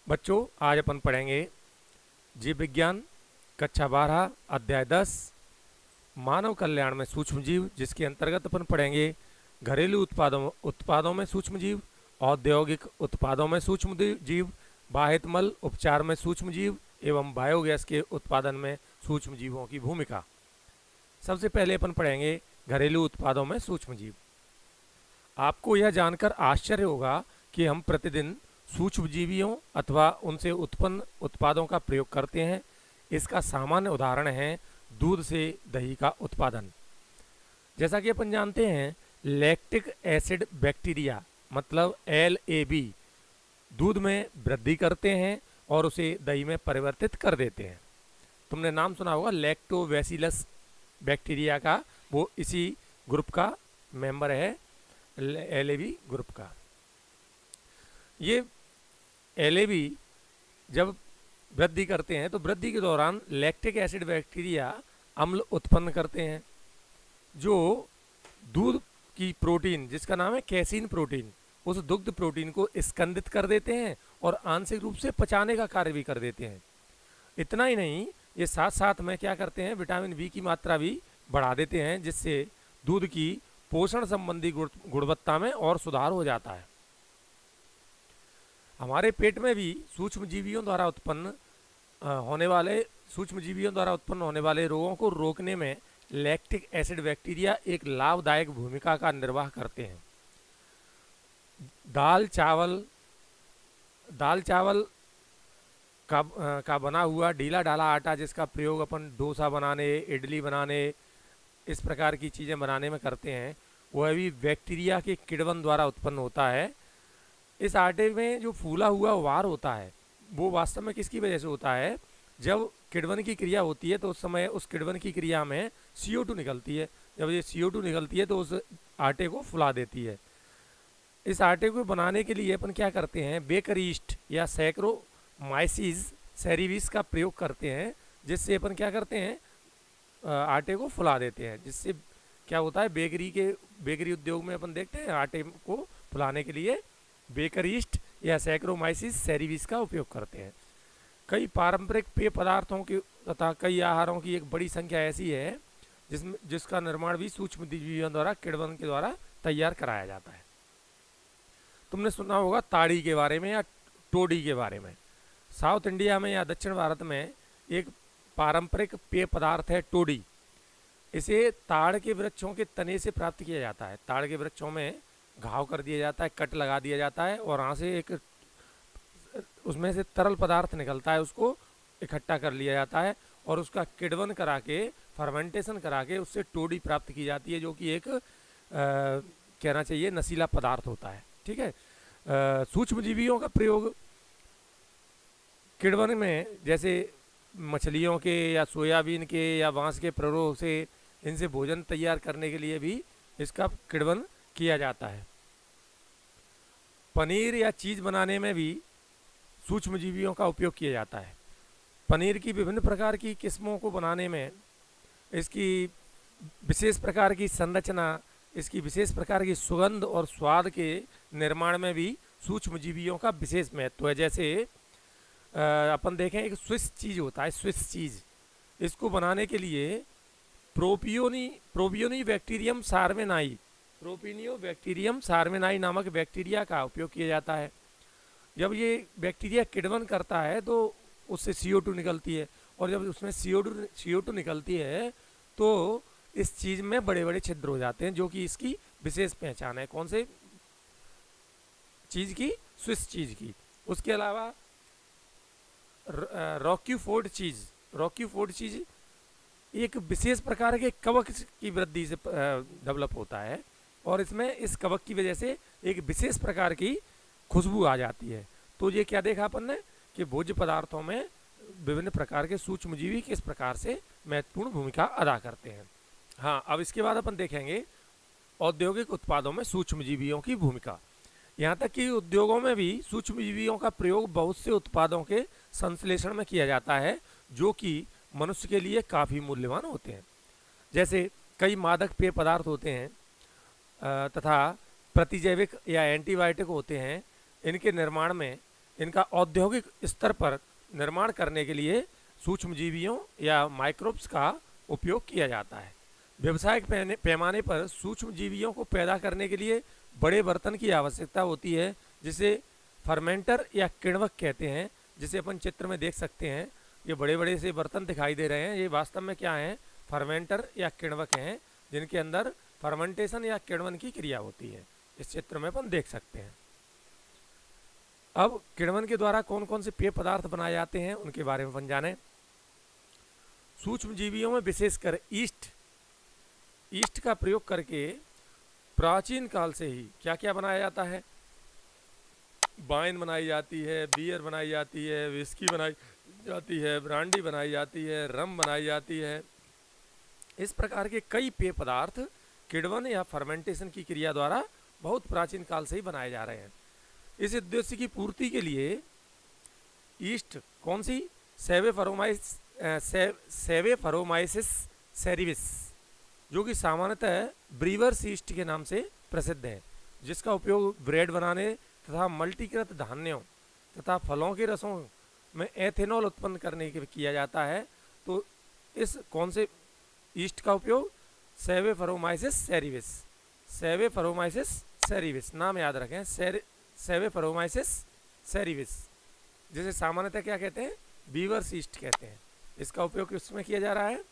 बच्चों, आज अपन पढ़ेंगे जीव विज्ञान कक्षा 12 अध्याय 10 मानव कल्याण में सूक्ष्म जीव, जिसके अंतर्गत अपन पढ़ेंगे घरेलू उत्पादों में सूक्ष्म जीव, औद्योगिक उत्पादों में सूक्ष्म जीव, बाहित मल उपचार में सूक्ष्म जीव एवं बायोगैस के उत्पादन में सूक्ष्म जीवों की भूमिका। सबसे पहले अपन पढ़ेंगे घरेलू उत्पादों में सूक्ष्म जीव। आपको यह जानकर आश्चर्य होगा कि हम प्रतिदिन सूक्ष्मजीवियों अथवा उनसे उत्पन्न उत्पादों का प्रयोग करते हैं। इसका सामान्य उदाहरण है दूध से दही का उत्पादन। जैसा कि अपन जानते हैं, लैक्टिक एसिड बैक्टीरिया मतलब LAB दूध में वृद्धि करते हैं और उसे दही में परिवर्तित कर देते हैं। तुमने नाम सुना होगा लैक्टोबैसिलस बैक्टीरिया का, वो इसी ग्रुप का मेंबर है, LAB ग्रुप का। ये LAB जब वृद्धि करते हैं तो वृद्धि के दौरान लैक्टिक एसिड बैक्टीरिया अम्ल उत्पन्न करते हैं, जो दूध की प्रोटीन जिसका नाम है कैसीन प्रोटीन, उस दुग्ध प्रोटीन को स्कंदित कर देते हैं और आंशिक रूप से पचाने का कार्य भी कर देते हैं। इतना ही नहीं, ये साथ साथ में क्या करते हैं, विटामिन B की मात्रा भी बढ़ा देते हैं, जिससे दूध की पोषण संबंधी गुणवत्ता में और सुधार हो जाता है। हमारे पेट में भी सूक्ष्मजीवियों द्वारा उत्पन्न होने वाले रोगों को रोकने में लैक्टिक एसिड बैक्टीरिया एक लाभदायक भूमिका का निर्वाह करते हैं। दाल चावल का बना हुआ ढीला ढाला आटा, जिसका प्रयोग अपन डोसा बनाने, इडली बनाने, इस प्रकार की चीज़ें बनाने में करते हैं, वह भी बैक्टीरिया के किण्वन द्वारा उत्पन्न होता है। इस आटे में जो फूला हुआ वार होता है वो वास्तव में किसकी वजह से होता है? जब किण्वन की क्रिया होती है तो उस समय उस किण्वन की क्रिया में CO2 निकलती है। जब ये CO2 निकलती है तो उस आटे को फुला देती है। इस आटे को बनाने के लिए अपन क्या करते हैं, बेकर यीस्ट या सैक्रोमाइसिस सेरेविस का प्रयोग करते हैं, जिससे अपन क्या करते हैं, आटे को फुला देते हैं। जिससे क्या होता है, बेकरी उद्योग में अपन देखते हैं आटे को फुलाने के लिए बेकर यीस्ट या सैक्रोमाइसिस सेरेविस का उपयोग करते हैं। कई पारंपरिक पेय पदार्थों की तथा कई आहारों की एक बड़ी संख्या ऐसी है जिसका निर्माण भी सूक्ष्मजीवियों द्वारा किण्वन के द्वारा तैयार कराया जाता है। तुमने सुना होगा ताड़ी के बारे में या टोडी के बारे में। साउथ इंडिया में या दक्षिण भारत में एक पारंपरिक पेय पदार्थ है टोडी। इसे ताड़ के वृक्षों के तने से प्राप्त किया जाता है। ताड़ के वृक्षों में घाव कर दिया जाता है, कट लगा दिया जाता है और वहाँ से एक उसमें से तरल पदार्थ निकलता है, उसको इकट्ठा कर लिया जाता है और उसका किण्वन करा के, फर्मेंटेशन करा के उससे टोडी प्राप्त की जाती है, जो कि एक कहना चाहिए नशीला पदार्थ होता है। ठीक है। सूक्ष्मजीवियों का प्रयोग किण्वन में जैसे मछलियों के या सोयाबीन के या बांस के प्ररोह से इनसे भोजन तैयार करने के लिए भी इसका किण्वन किया जाता है। पनीर या चीज़ बनाने में भी सूक्ष्मजीवियों का उपयोग किया जाता है। पनीर की विभिन्न प्रकार की किस्मों को बनाने में इसकी विशेष प्रकार की संरचना, इसकी विशेष प्रकार की सुगंध और स्वाद के निर्माण में भी सूक्ष्मजीवियों का विशेष महत्व है। जैसे अपन देखें, एक स्विस चीज़ होता है, स्विस चीज़, इसको बनाने के लिए प्रोपियोनी बैक्टीरियम सार्मेनाई नामक बैक्टीरिया का उपयोग किया जाता है। जब ये बैक्टीरिया किण्वन करता है तो उससे CO2 निकलती है, और जब उसमें CO2 निकलती है तो इस चीज़ में बड़े बड़े छिद्र हो जाते हैं, जो कि इसकी विशेष पहचान है। कौन से चीज़ की? स्विस चीज़ की। उसके अलावा रॉक्यूफोर्ड चीज़ एक विशेष प्रकार के कवक की वृद्धि से डेवलप होता है, और इसमें इस कवक की वजह से एक विशेष प्रकार की खुशबू आ जाती है। तो ये क्या देखा अपन ने कि भोज्य पदार्थों में विभिन्न प्रकार के सूक्ष्मजीवी किस प्रकार से महत्वपूर्ण भूमिका अदा करते हैं। हाँ, अब इसके बाद अपन देखेंगे औद्योगिक उत्पादों में सूक्ष्मजीवियों की भूमिका। यहाँ तक कि उद्योगों में भी सूक्ष्मजीवियों का प्रयोग बहुत से उत्पादों के संश्लेषण में किया जाता है, जो कि मनुष्य के लिए काफ़ी मूल्यवान होते हैं। जैसे कई मादक पेय पदार्थ होते हैं तथा प्रतिजैविक या एंटीबायोटिक होते हैं। इनके निर्माण में इनका औद्योगिक स्तर पर निर्माण करने के लिए सूक्ष्मजीवियों या माइक्रोब्स का उपयोग किया जाता है। व्यावसायिक पैमाने पर सूक्ष्मजीवियों को पैदा करने के लिए बड़े बर्तन की आवश्यकता होती है, जिसे फर्मेंटर या किण्वक कहते हैं, जिसे अपन चित्र में देख सकते हैं। ये बड़े बड़े से बर्तन दिखाई दे रहे हैं, ये वास्तव में क्या हैं? फर्मेंटर या किण्वक हैं, जिनके अंदर फर्मेंटेशन या किण्वन की क्रिया होती है। इस चित्र में अपन देख सकते हैं। अब किण्वन के द्वारा कौन कौन से पेय पदार्थ बनाए जाते हैं उनके बारे में अपन जाने। सूक्ष्मजीवियों में विशेषकर ईस्ट का प्रयोग करके प्राचीन काल से ही क्या क्या बनाया जाता है? वाइन बनाई जाती है, बियर बनाई जाती है, विस्की बनाई जाती है, ब्रांडी बनाई जाती है, रम बनाई जाती है। इस प्रकार के कई पेय पदार्थ किण्वन या फर्मेंटेशन की क्रिया द्वारा बहुत प्राचीन काल से ही बनाए जा रहे हैं। इस उद्देश्य की पूर्ति के लिए ईस्ट कौन सी? सेवेफरोमाइसिस सेरिविस, जो कि सामान्यतः ब्रीवर्स ईस्ट के नाम से प्रसिद्ध है, जिसका उपयोग ब्रेड बनाने तथा मल्टीकृत धान्यों तथा फलों के रसों में एथेनॉल उत्पन्न करने के लिए किया जाता है। तो इस कौन से ईस्ट का उपयोग? सेवेफरोमाइसिस सेरिविस, नाम याद रखें, सेवेफरोमाइसिस सेरिविस, जिसे सामान्यतः क्या कहते हैं? बीवर्स ईस्ट कहते हैं। इसका उपयोग किसमें किया जा रहा है?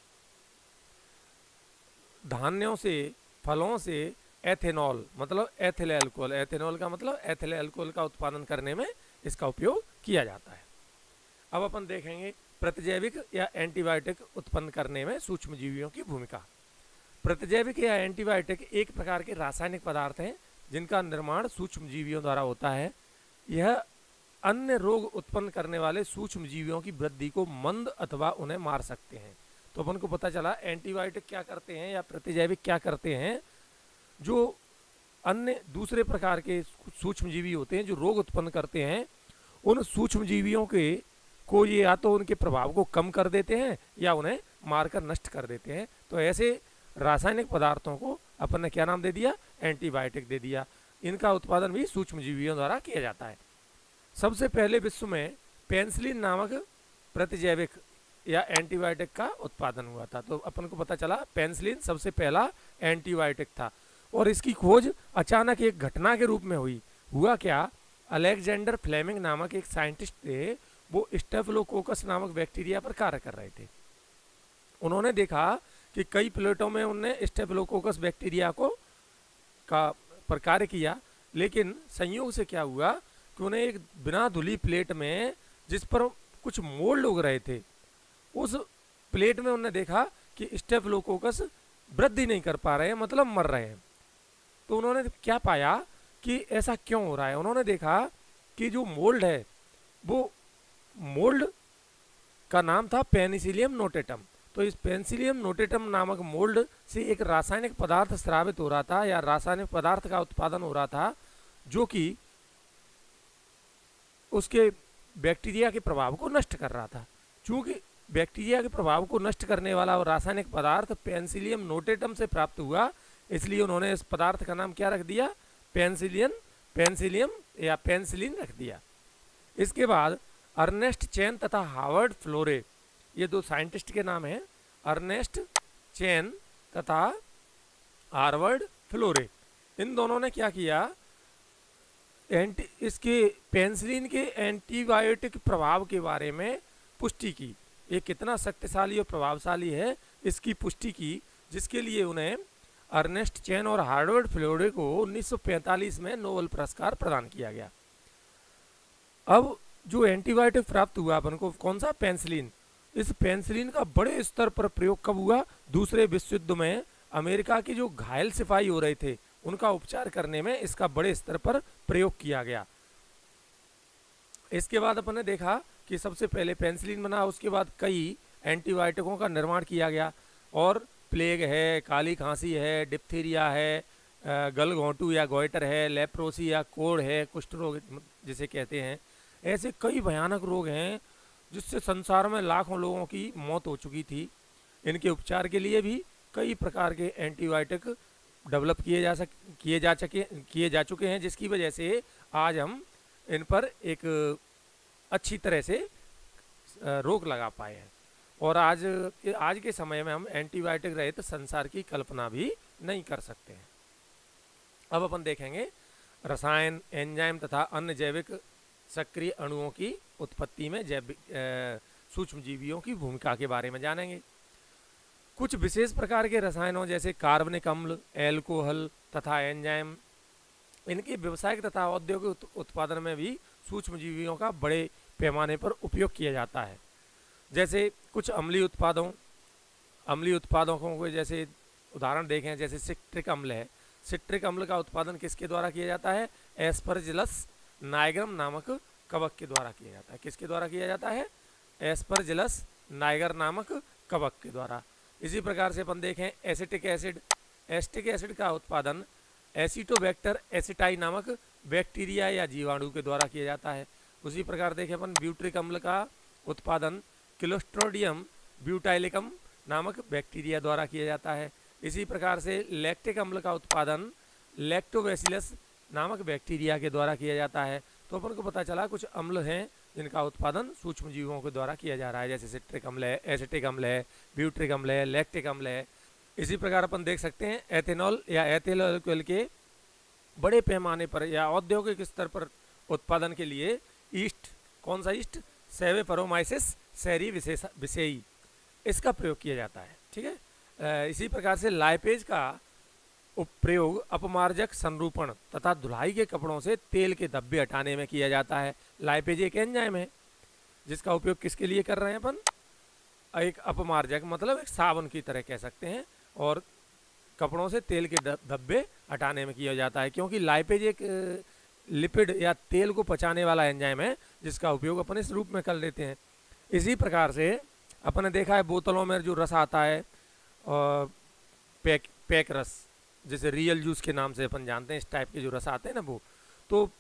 धान्यों से, फलों से एथेनॉल मतलब एथिल अल्कोहल, एथेनॉल का मतलब एथिल अल्कोहल का उत्पादन करने में इसका उपयोग किया जाता है। अब अपन देखेंगे प्रतिजैविक या एंटीबायोटिक उत्पन्न करने में सूक्ष्मजीवियों की भूमिका। प्रतिजैविक या एंटीबायोटिक एक प्रकार के रासायनिक पदार्थ हैं जिनका निर्माण सूक्ष्मजीवियों द्वारा होता है। यह अन्य रोग उत्पन्न करने वाले सूक्ष्मजीवियों की वृद्धि को मंद अथवा उन्हें मार सकते हैं। तो अपन को पता चला एंटीबायोटिक क्या करते हैं या प्रतिजैविक क्या करते हैं। जो अन्य दूसरे प्रकार के सूक्ष्मजीवी होते हैं जो रोग उत्पन्न करते हैं, उन सूक्ष्मजीवियों के को ये या तो उनके प्रभाव को कम कर देते हैं या उन्हें मारकर नष्ट कर देते हैं। तो ऐसे रासायनिक पदार्थों को अपन ने क्या नाम दे दिया? एंटीबायोटिक दे दिया। इनका उत्पादन भी सूक्ष्मजीवियों द्वारा किया जाता है। सबसे पहले विश्व में पेनिसिलिन नामक प्रतिजैविक या एंटीबायोटिक का उत्पादन हुआ था। तो अपन को पता चला पेनिसिलिन सबसे पहला एंटीबायोटिक था और इसकी खोज अचानक एक घटना के रूप में हुई। हुआ क्या? अलेक्जेंडर फ्लेमिंग नामक एक साइंटिस्ट थे, वो स्टेफिलोकोकस नामक बैक्टीरिया पर कार्य कर रहे थे। उन्होंने देखा कि कई प्लेटों में उनने स्टेफिलोकोकस बैक्टीरिया पर कार्य किया, लेकिन संयोग से क्या हुआ कि उन्हें एक बिना धुली प्लेट में जिस पर कुछ मोल्ड उग रहे थे, उस प्लेट में उन्होंने देखा कि स्टेफिलोकोकस वृद्धि नहीं कर पा रहे हैं, मतलब मर रहे हैं। तो उन्होंने क्या पाया कि ऐसा क्यों हो रहा है? उन्होंने देखा कि जो मोल्ड है वो मोल्ड का नाम था पेनिसिलियम नोटेटम। तो इस पेनिसिलियम नोटेटम नामक मोल्ड से एक रासायनिक पदार्थ स्रावित हो रहा था या रासायनिक पदार्थ का उत्पादन हो रहा था, जो कि उसके बैक्टीरिया के प्रभाव को नष्ट कर रहा था। चूंकि बैक्टीरिया के प्रभाव को नष्ट करने वाला रासायनिक पदार्थ पेनिसिलियम नोटेटम से प्राप्त हुआ, इसलिए उन्होंने इस पदार्थ का नाम क्या रख दिया? पेनिसिलियम या पेनिसिलिन रख दिया। इसके बाद अर्नेस्ट चेन तथा हार्वर्ड फ्लोरे, ये दो साइंटिस्ट के नाम हैं, अर्नेस्ट चेन तथा हार्वर्ड फ्लोरे। इन दोनों ने क्या किया? इसके पेनिसिलिन के एंटीबायोटिक प्रभाव के बारे में पुष्टि की। ये कितना शक्तिशाली और प्रभावशाली है इसकी पुष्टि की, जिसके लिए उन्हें अर्नेस्ट चेन और हार्वर्ड फ्लोरे को 1945 में नोबेल पुरस्कार प्रदान किया गया। अब जो एंटीबायोटिक प्राप्त हुआ अपन को, कौन सा? पेनिसिलिन। इस पेनिसिलिन का बड़े स्तर पर प्रयोग कब हुआ? दूसरे विश्व युद्ध में अमेरिका के जो घायल सिपाही हो रहे थे उनका उपचार करने में इसका बड़े स्तर पर प्रयोग किया गया। इसके बाद अपन ने देखा कि सबसे पहले पेनिसिलिन बना, उसके बाद कई एंटीबायोटिकों का निर्माण किया गया। और प्लेग है, काली खांसी है, डिप्थीरिया है, गलघोंटू या गोइटर है, लेप्रोसी या कोढ़ है, कुष्ठ रोग जिसे कहते हैं, ऐसे कई भयानक रोग हैं जिससे संसार में लाखों लोगों की मौत हो चुकी थी। इनके उपचार के लिए भी कई प्रकार के एंटीबायोटिक डेवलप किए जा चुके हैं, जिसकी वजह से आज हम इन पर एक अच्छी तरह से रोक लगा पाए हैं। और आज के समय में हम एंटीबायोटिक रहित संसार की कल्पना भी नहीं कर सकते हैं। अब अपन देखेंगे रसायन, एंजाइम तथा अन्य जैविक सक्रिय अणुओं की उत्पत्ति में सूक्ष्मजीवियों की भूमिका के बारे में जानेंगे। कुछ विशेष प्रकार के रसायनों जैसे कार्बनिक अम्ल, एल्कोहल तथा एंजाइम, इनके व्यावसायिक तथा औद्योगिक उत्पादन में भी सूक्ष्मजीवियों का बड़े पैमाने पर उपयोग किया जाता है। जैसे कुछ अम्लीय उत्पादों को जैसे उदाहरण देखें, जैसे सिट्रिक अम्ल है। सिट्रिक अम्ल का उत्पादन किसके द्वारा किया जाता है? एस्परजिलस नाइगरम नामक कवक के द्वारा किया जाता है। किसके द्वारा किया जाता है? एस्परजिलस नाइगर नामक कवक के द्वारा। इसी प्रकार से अपन देखें एसिटिक एसिड। एसिटिक एसिड का उत्पादन एसिटोबैक्टर एसिटाई नामक बैक्टीरिया या जीवाणु के द्वारा किया जाता है। उसी प्रकार देखें अपन ब्यूट्रिक अम्ल का उत्पादन क्लोस्ट्रोडियम ब्यूटाइलिकम नामक बैक्टीरिया द्वारा किया जाता है। इसी प्रकार से लैक्टिक अम्ल का उत्पादन लैक्टोबैसिलस नामक बैक्टीरिया के द्वारा किया जाता है। तो अपन को पता चला कुछ अम्ल हैं जिनका उत्पादन सूक्ष्मजीवों के द्वारा किया जा रहा है, जैसे सिट्रिक अम्ल है, एसिटिक अम्ल है, ब्यूट्रिक अम्ल है, लैक्टिक अम्ल है। इसी प्रकार अपन देख सकते हैं एथेनॉल या एथिल ऑयल के बड़े पैमाने पर या औद्योगिक स्तर पर उत्पादन के लिए ईस्ट, कौन सा ईस्ट? सेवेपरोमाइसिस सेरी विसेई, इसका प्रयोग किया जाता है। ठीक है। इसी प्रकार से लाइपेज का प्रयोग अपमार्जक संरूपण तथा धुलाई के कपड़ों से तेल के धब्बे हटाने में किया जाता है। लाइपेज एक एंजाइम है जिसका उपयोग किसके लिए कर रहे हैं अपन? एक अपमार्जक, मतलब एक साबुन की तरह कह सकते हैं, और कपड़ों से तेल के धब्बे हटाने में किया जाता है, क्योंकि लाइपेज एक लिपिड या तेल को पचाने वाला एंजाइम है जिसका उपयोग अपन इस रूप में कर लेते हैं। इसी प्रकार से अपन ने देखा है बोतलों में जो रस आता है पैक रस, जैसे रियल जूस के नाम से अपन जानते हैं, इस टाइप के जो रस आते हैं ना वो, तो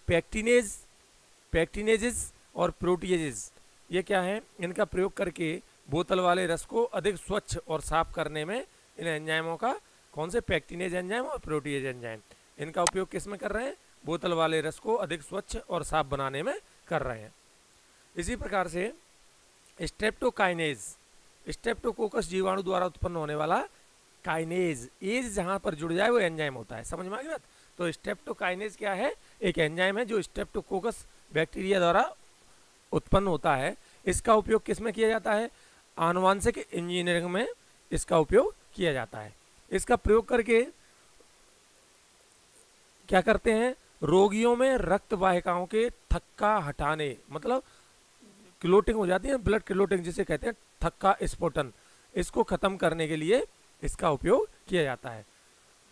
पैक्टिनेजेस और प्रोटीजेस ये क्या है? इनका प्रयोग करके बोतल वाले रस को अधिक स्वच्छ और साफ करने में इन एंजाइमों का, कौन से? पैक्टिनेज एंजाइम और प्रोटीज एंजाइम, इनका उपयोग किस में कर रहे हैं? बोतल वाले रस को अधिक स्वच्छ और साफ बनाने में कर रहे हैं। इसी प्रकार से स्ट्रेप्टोकाइनेज, स्ट्रेप्टोकोकस जीवाणु द्वारा उत्पन्न होने वाला काइनेज, एज जहां पर जुड़ जाए वो एंजाइम होता है। समझ में आ गई बात? तो स्ट्रेप्टोकाइनेज क्या है? एक एंजाइम है जो स्ट्रेप्टोकोकस बैक्टीरिया द्वारा उत्पन्न होता है। इसका उपयोग किस में किया जाता है? आनुवांशिक इंजीनियरिंग में इसका उपयोग किया जाता है। इसका प्रयोग करके क्या करते हैं? रोगियों में रक्त वाहिकाओं के थक्का हटाने, मतलब क्लोटिंग हो जाती है, ब्लड क्लोटिंग जिसे कहते हैं, थक्का स्फोटन, इसको खत्म करने के लिए इसका उपयोग किया जाता है।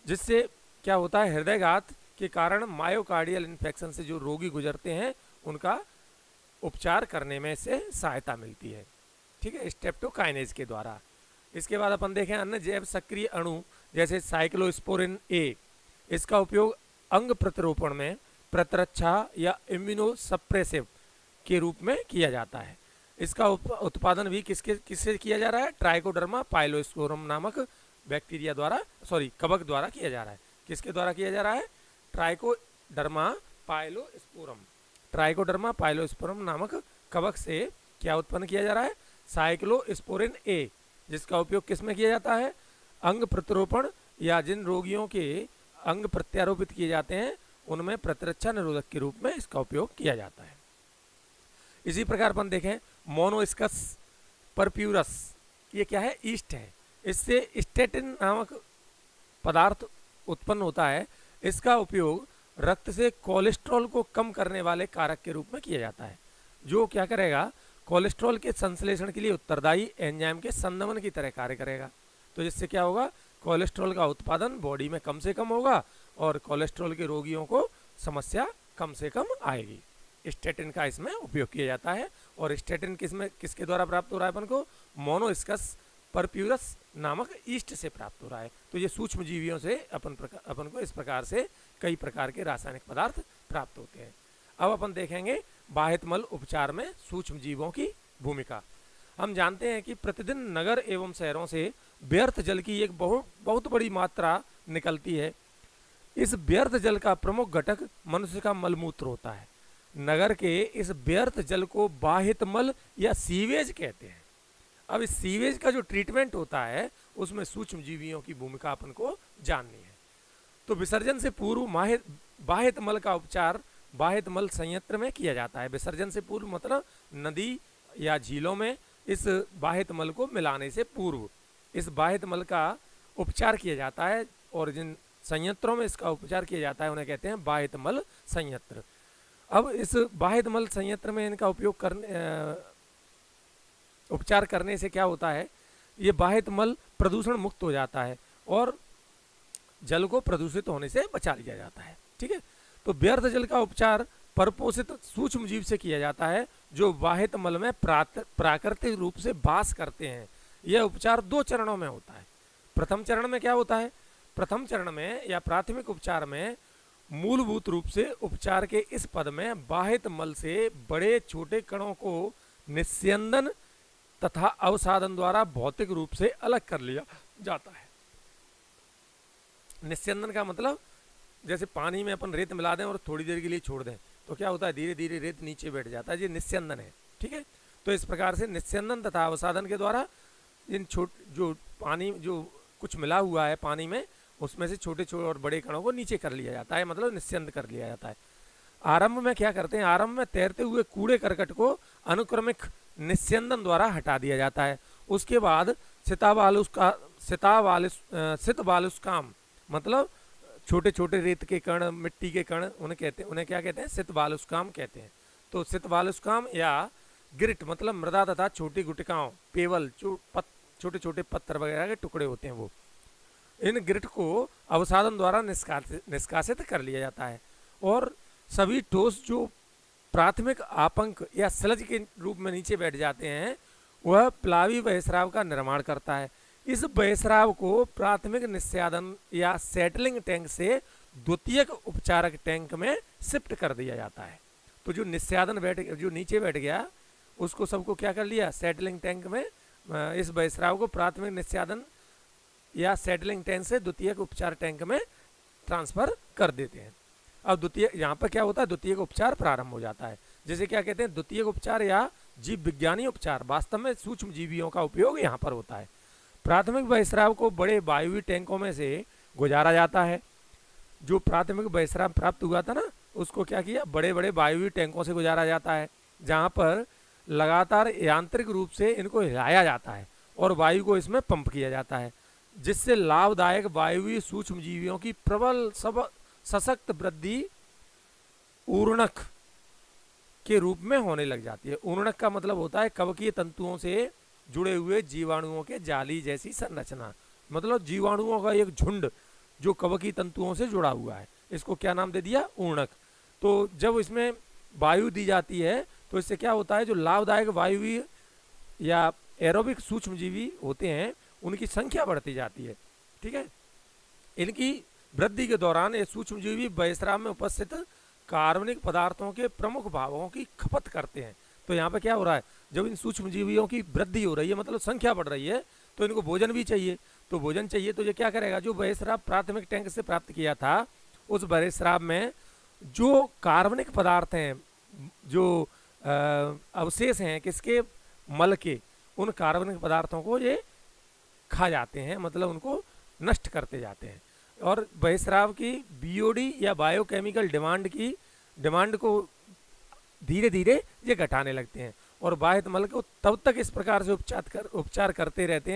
जिससे क्या होता है? हृदयघात के कारण मायोकार्डियल इन्फेक्शन से जो रोगी गुजरते हैं उनका उपचार करने में इससे सहायता मिलती है। ठीक है, स्ट्रेप्टोकाइनेज के द्वारा। इसके बाद अपन देखें अन्य जैव सक्रिय अणु जैसे साइक्लोस्पोरिन ए, इसका उपयोग अंग प्रतिरोपण में प्रतिरक्षा या इम्यूनोसप्रेसिव के रूप में किया जाता है। इसका उत्पादन भी किससे किया जा रहा है? ट्राइकोडर्मा पाइलोस्पोरम नामक बैक्टीरिया द्वारा, कवक द्वारा किया जा रहा है। किसके द्वारा किया जा रहा है? ट्राइकोडर्मा पाइलोस्पोरम, ट्राइकोडर्मा पाइलोस्पोरम नामक कवक से क्या उत्पन्न किया जा रहा है? साइक्लोस्पोरिन ए, जिसका उपयोग किस में किया जाता है? अंग प्रतिरोपण या जिन रोगियों के अंग प्रत्यारोपित किए जाते हैं उनमें प्रतिरक्षा निरोधक के रूप में इसका उपयोग किया जाता है। इसी प्रकार अपन देखें मोनोस्कस परप्यूरस, ये क्या है? ईस्ट है। इससे स्टेटिन नामक पदार्थ उत्पन्न होता है। इसका उपयोग रक्त से कोलेस्ट्रॉल को कम करने वाले कारक के रूप में किया जाता है, जो क्या करेगा? कोलेस्ट्रॉल के संश्लेषण के लिए उत्तरदायी एंजाइम के संदमन की तरह कार्य करेगा। तो जिससे क्या होगा? कोलेस्ट्रॉल का उत्पादन बॉडी में कम से कम होगा और कोलेस्ट्रॉल के रोगियों को समस्या कम से कम आएगी। स्टेटिन का इसमें उपयोग किया जाता है। और स्टेटिन किसके द्वारा प्राप्त हो रहा है अपन को? मोनोस्कस परप्यूरस नामक ईस्ट से प्राप्त हो रहा है। तो ये सूक्ष्म जीवियों से अपन को इस प्रकार से कई प्रकार के रासायनिक पदार्थ प्राप्त होते हैं। अब अपन देखेंगे बाहित मल उपचार में सूक्ष्म जीवों की भूमिका। हम जानते हैं कि प्रतिदिन नगर एवं शहरों से व्यर्थ जल की एक बहुत बड़ी मात्रा निकलती है। इस व्यर्थ जल का प्रमुख घटक मनुष्य का मलमूत्र होता है। नगर के इस व्यर्थ जल को बाहित मल या सीवेज कहते हैं। अब इस सीवेज का जो ट्रीटमेंट होता है उसमें सूक्ष्म जीवियों की भूमिका अपन को जाननी है। तो विसर्जन से पूर्व बाहित मल का उपचार बाहित मल संयंत्र में किया जाता है। विसर्जन से पूर्व मतलब नदी या झीलों में इस बाहित मल को मिलाने से पूर्व इस बाहित मल का उपचार किया जाता है, और जिन संयंत्रों में इसका उपचार किया जाता है उन्हें कहते हैं बाहित मल संयंत्र। अब इस बाहित मल संयंत्र में इनका उपयोग उपचार करने से क्या होता है, ये बाहित मल प्रदूषण मुक्त हो जाता है और जल को प्रदूषित होने से बचा लिया जाता है। ठीक है, तो व्यर्थ जल का उपचार परपोषित सूक्ष्म जीव से किया जाता है जो बाहित मल में प्राकृतिक रूप से वास करते हैं। यह उपचार 2 चरणों में होता है। प्रथम चरण में क्या होता है, प्रथम चरण में या प्राथमिक उपचार में मूलभूत रूप से उपचार के इस पद में बाहित मल से बड़े छोटे कणों को निस्यंदन तथा अवसादन द्वारा भौतिक रूप से अलग कर लिया जाता है। निस्यंदन का मतलब जैसे पानी में अपन रेत मिला दें और थोड़ी देर के लिए छोड़ दें तो क्या होता है, धीरे धीरे रेत नीचे बैठ जाता है, ये निस्यंदन है। ठीक है, तो इस प्रकार से निस्यंदन तथा अवसादन के द्वारा इन जो पानी जो कुछ मिला हुआ है पानी में उसमें से छोटे छोटे और बड़े कणों को नीचे कर लिया जाता है, मतलब निस्यंद कर लिया जाता है। आरंभ में क्या करते हैं, आरंभ में तैरते हुए कूड़े करकट को अनुक्रमिक निस्यंदन द्वारा हटा दिया जाता है। उसके बाद सितबालुस्काम मतलब छोटे छोटे रेत के कण, मिट्टी के कण उन्हें क्या कहते हैं, सितबालुस्काम कहते हैं। तो सितबालुस्काम या गिरिट मतलब मृदा तथा छोटी गुटिकाओं, पेवल छोटे छोटे पत्थर वगैरह के टुकड़े होते हैं वो, इन गिरिट को अवसादन द्वारा निष्कासित कर लिया जाता है। और सभी ठोस जो प्राथमिक आपंक या स्लज के रूप में नीचे बैठ जाते हैं वह प्लावी बहिस्राव का निर्माण करता है। इस बहिस्राव को प्राथमिक निस्यादन या सेटलिंग टैंक से द्वितीयक उपचारक टैंक में शिफ्ट कर दिया जाता है। तो जो निस्यादन जो नीचे बैठ गया उसको सबको क्या कर लिया, सेटलिंग टैंक में, इस बहिस्राव को प्राथमिक निस्यादन या सेटलिंग टैंक से द्वितीयक उपचार टैंक में ट्रांसफर कर देते हैं। अब द्वितीय यहाँ पर क्या होता है, द्वितीयक उपचार प्रारंभ हो जाता है। जैसे क्या कहते हैं, द्वितीयक उपचार या जीव विज्ञानी उपचार, वास्तव में सूक्ष्म जीवियों का उपयोग यहाँ पर होता है। प्राथमिक बहिस्राव को बड़े वायवीय टैंकों में से गुजारा जाता है। जो प्राथमिक बहिस्राव प्राप्त हुआ था ना उसको क्या किया, बड़े बड़े वायवीय टैंकों से गुजारा जाता है जहाँ पर लगातार यांत्रिक रूप से इनको हिलाया जाता है और वायु को इसमें पंप किया जाता है, जिससे लाभदायक वायवीय सूक्ष्म जीवियों की प्रबल सशक्त वृद्धि ऊर्णक के रूप में होने लग जाती है। ऊर्णक का मतलब होता है कवकीय तंतुओं से जुड़े हुए जीवाणुओं के जाली जैसी संरचना, मतलब जीवाणुओं का एक झुंड जो कवकीय तंतुओं से जुड़ा हुआ है, इसको क्या नाम दे दिया, ऊर्णक। तो जब इसमें वायु दी जाती है तो इससे क्या होता है, जो लाभदायक वायुवीय या एरोबिक सूक्ष्मजीवी होते हैं उनकी संख्या बढ़ती जाती है। ठीक है, इनकी वृद्धि के दौरान ये सूक्ष्मजीवी बहिस्राव में उपस्थित कार्बनिक पदार्थों के प्रमुख भागों की खपत करते हैं। तो यहाँ पे क्या हो रहा है, जब इन सूक्ष्मजीवियों की वृद्धि हो रही है मतलब संख्या बढ़ रही है तो इनको भोजन भी चाहिए। तो भोजन चाहिए तो ये क्या करेगा, जो बहिस्राव प्राथमिक टैंक से प्राप्त किया था उस बहिस्राव में जो कार्बनिक पदार्थ हैं, जो अवशेष हैं किसके, मल के, उन कार्बनिक पदार्थों को ये खा जाते हैं, मतलब उनको नष्ट करते जाते हैं और बहिस्राव की बीओडी या बायोकेमिकल डिमांड को धीरे धीरे ये घटाने लगते हैं और बाहित मल को तब तक इस प्रकार से उपचारित करते रहते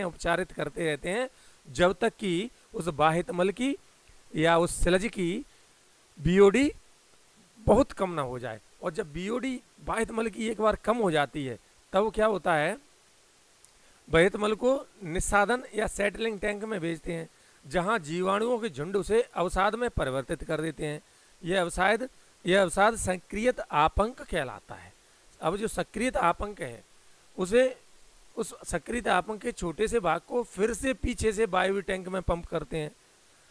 हैं जब तक कि उस बाहित मल की या उस स्लज की बीओडी बहुत कम ना हो जाए। और जब बीओडी बाहित मल की एक बार कम हो जाती है तब क्या होता है, बाहित मल को निस्सादन या सेटलिंग टैंक में भेजते हैं जहां जीवाणुओं के झुंड उसे अवसाद में परिवर्तित कर देते हैं। यह अवसाद सक्रियत आपंक कहलाता है। अब जो सक्रियत आपंक है उसे उस सक्रियत आपंक के छोटे से भाग को फिर से पीछे से वायवीय टैंक में पंप करते हैं।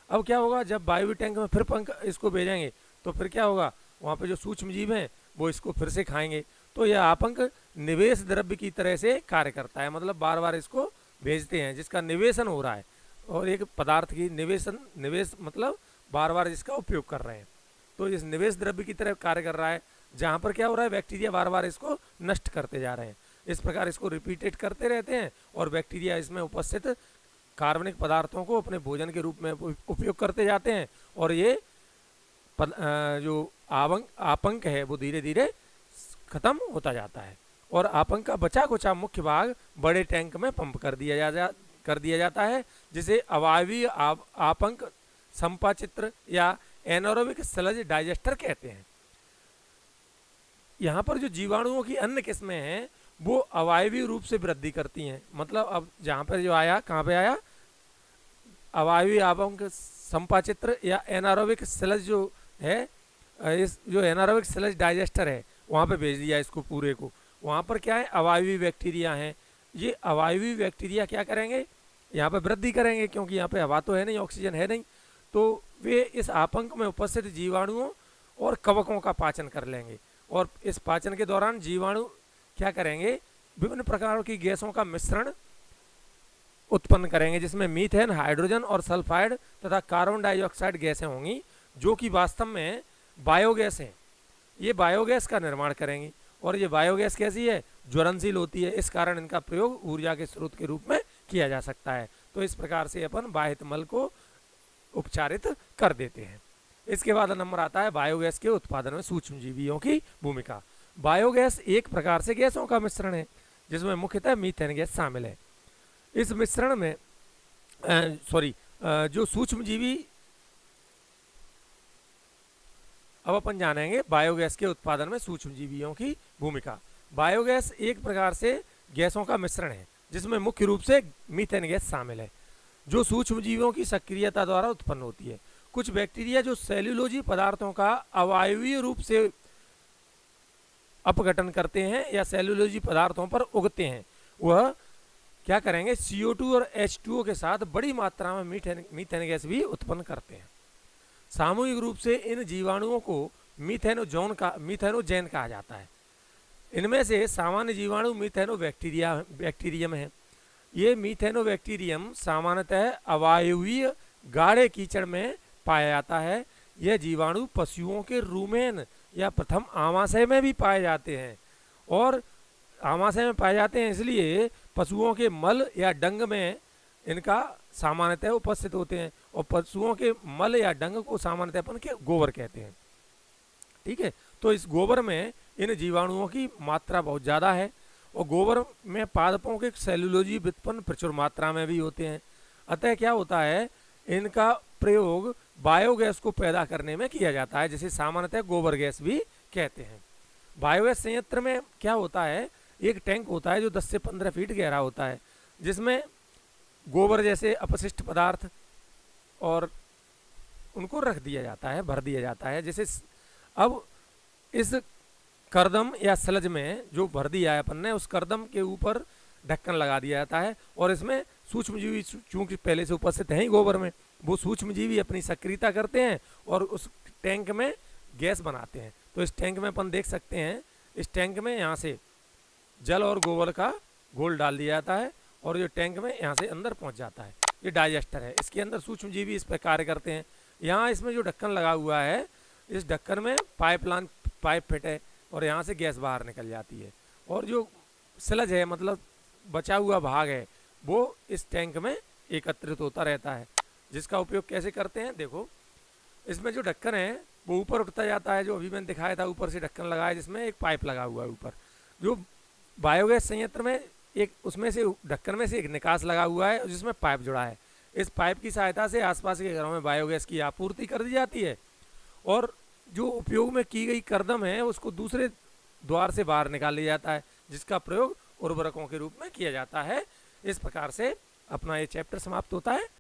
अब क्या होगा, जब वायवीय टैंक में फिर पंप इसको भेजेंगे तो फिर क्या होगा, वहाँ पे जो सूक्ष्म जीव हैं वो इसको फिर से खाएंगे। तो यह आपंक निवेश द्रव्य की तरह से कार्य करता है, मतलब बार बार इसको भेजते हैं जिसका निवेशन हो रहा है और एक पदार्थ की निवेश मतलब बार बार इसका उपयोग कर रहे हैं। तो इस निवेश द्रव्य की तरह कार्य कर रहा है। जहाँ पर क्या हो रहा है, बैक्टीरिया बार बार इसको नष्ट करते जा रहे हैं। इस प्रकार इसको रिपीटेड करते रहते हैं और बैक्टीरिया इसमें उपस्थित कार्बनिक पदार्थों को अपने भोजन के रूप में उपयोग करते जाते हैं और ये जो आपंक है वो धीरे धीरे खत्म होता जाता है और आपंक का बचा कुचा मुख्य भाग बड़े टैंक में पंप कर दिया जाता है, जिसे अवायवीय आपंक संपाचित्र या एनारोबिक स्लज डाइजेस्टर कहते हैं। यहाँ पर जो जीवाणुओं की अन्य किस्में हैं वो अवायवीय रूप से वृद्धि करती हैं। मतलब अब जहाँ पर जो आया, कहाँ पे आया, अवायवीय आपंक संपाचित्र या एनारोबिक स्लज जो है, इस जो एनारोबिक स्लज डाइजेस्टर है वहाँ पे भेज दिया इसको पूरे को। वहाँ पर क्या है, अवायवीय बैक्टीरिया हैं। ये अवायवीय बैक्टीरिया क्या करेंगे, यहाँ पे वृद्धि करेंगे, क्योंकि यहाँ पे हवा तो है नहीं, ऑक्सीजन है नहीं, तो वे इस आपंक में उपस्थित जीवाणुओं और कवकों का पाचन कर लेंगे और इस पाचन के दौरान जीवाणु क्या करेंगे, विभिन्न प्रकार की गैसों का मिश्रण उत्पन्न करेंगे, जिसमें मीथेन, हाइड्रोजन और सल्फाइड तथा कार्बन डाइऑक्साइड गैसें होंगी, जो कि वास्तव में बायोगैस हैं। ये बायोगैस का निर्माण करेंगी और ये बायोगैस कैसी है, ज्वलनशील होती है। इस कारण इनका प्रयोग ऊर्जा के स्रोत के रूप में किया जा सकता है। तो इस प्रकार से अपन बाह्य मल को उपचारित कर देते हैं। इसके बाद नंबर आता है बायोगैस के उत्पादन में सूक्ष्मजीवियों की भूमिका। बायोगैस एक प्रकार से गैसों का मिश्रण है जिसमें मुख्यतः मीथेन गैस शामिल है। इस मिश्रण में जो सूक्ष्मजीवी, अब अपन जानेंगे बायोगैस के उत्पादन में सूक्ष्मजीवियों की भूमिका। बायोगैस एक प्रकार से गैसों का मिश्रण है जिसमें मुख्य रूप से मीथेन गैस शामिल है, जो सूक्ष्मजीवियों की सक्रियता द्वारा उत्पन्न होती है। कुछ बैक्टीरिया जो सेल्यूलोजी पदार्थों का अवायवीय रूप से अपघटन करते हैं या सेल्यूलोजी पदार्थों पर उगते हैं, वह क्या करेंगे, CO2 और H2O के साथ बड़ी मात्रा में मीथेन गैस भी उत्पन्न करते हैं। सामूहिक रूप से इन जीवाणुओं को मीथेनोजेन कहा जाता है। इनमें से सामान्य जीवाणु बैक्टीरियम है। ये मीथेनोबैक्टीरियम सामान्यतः अवायवीय गाढ़े कीचड़ में पाया जाता है। यह जीवाणु पशुओं के रूमेन या प्रथम आमाशय में भी पाए जाते हैं और आमाशय में पाए जाते हैं, इसलिए पशुओं के मल या डंग में इनका सामान्यतः उपस्थित होते हैं और पशुओं के मल या डंग को सामान्यतः अपन के गोबर कहते हैं। ठीक है, तो इस गोबर में इन जीवाणुओं की मात्रा बहुत ज़्यादा है और गोबर में पादपों के सेल्यूलोजी व्युत्पन्न प्रचुर मात्रा में भी होते हैं। अतः क्या होता है, इनका प्रयोग बायोगैस को पैदा करने में किया जाता है, जिसे सामान्यतः गोबर गैस भी कहते हैं। बायोगैस संयंत्र में क्या होता है, एक टैंक होता है जो 10 से 15 फीट गहरा होता है, जिसमें गोबर जैसे अपशिष्ट पदार्थ और उनको रख दिया जाता है, भर दिया जाता है। जैसे अब इस करदम या स्लज में जो भर दिया है अपन ने, उस करदम के ऊपर ढक्कन लगा दिया जाता है और इसमें सूक्ष्मजीवी चूंकि पहले से उपस्थित हैं ही गोबर में, वो सूक्ष्मजीवी अपनी सक्रियता करते हैं और उस टैंक में गैस बनाते हैं। तो इस टैंक में अपन देख सकते हैं, इस टैंक में यहाँ से जल और गोबर का घोल डाल दिया जाता है और ये टैंक में यहाँ से अंदर पहुँच जाता है। ये डाइजेस्टर है, इसके अंदर सूक्ष्मजीवी इस पर कार्य करते हैं। यहाँ इसमें जो ढक्कन लगा हुआ है, इस ढक्कन में पाइप फिट है और यहाँ से गैस बाहर निकल जाती है और जो स्लज है, मतलब बचा हुआ भाग है, वो इस टैंक में एकत्रित होता रहता है। जिसका उपयोग कैसे करते हैं, देखो इसमें जो ढक्कन है वो ऊपर उठता जाता है, जो अभी मैंने दिखाया था, ऊपर से ढक्कन लगा है जिसमें एक पाइप लगा हुआ है ऊपर। जो बायोगैस संयंत्र में एक उसमें से ढक्कन में से एक निकास लगा हुआ है जिसमें पाइप जुड़ा है। इस पाइप की सहायता से आसपास के घरों में बायोगैस की आपूर्ति कर दी जाती है और जो उपयोग में की गई करदम है उसको दूसरे द्वार से बाहर निकाल लिया जाता है, जिसका प्रयोग उर्वरकों के रूप में किया जाता है। इस प्रकार से अपना ये चैप्टर समाप्त होता है।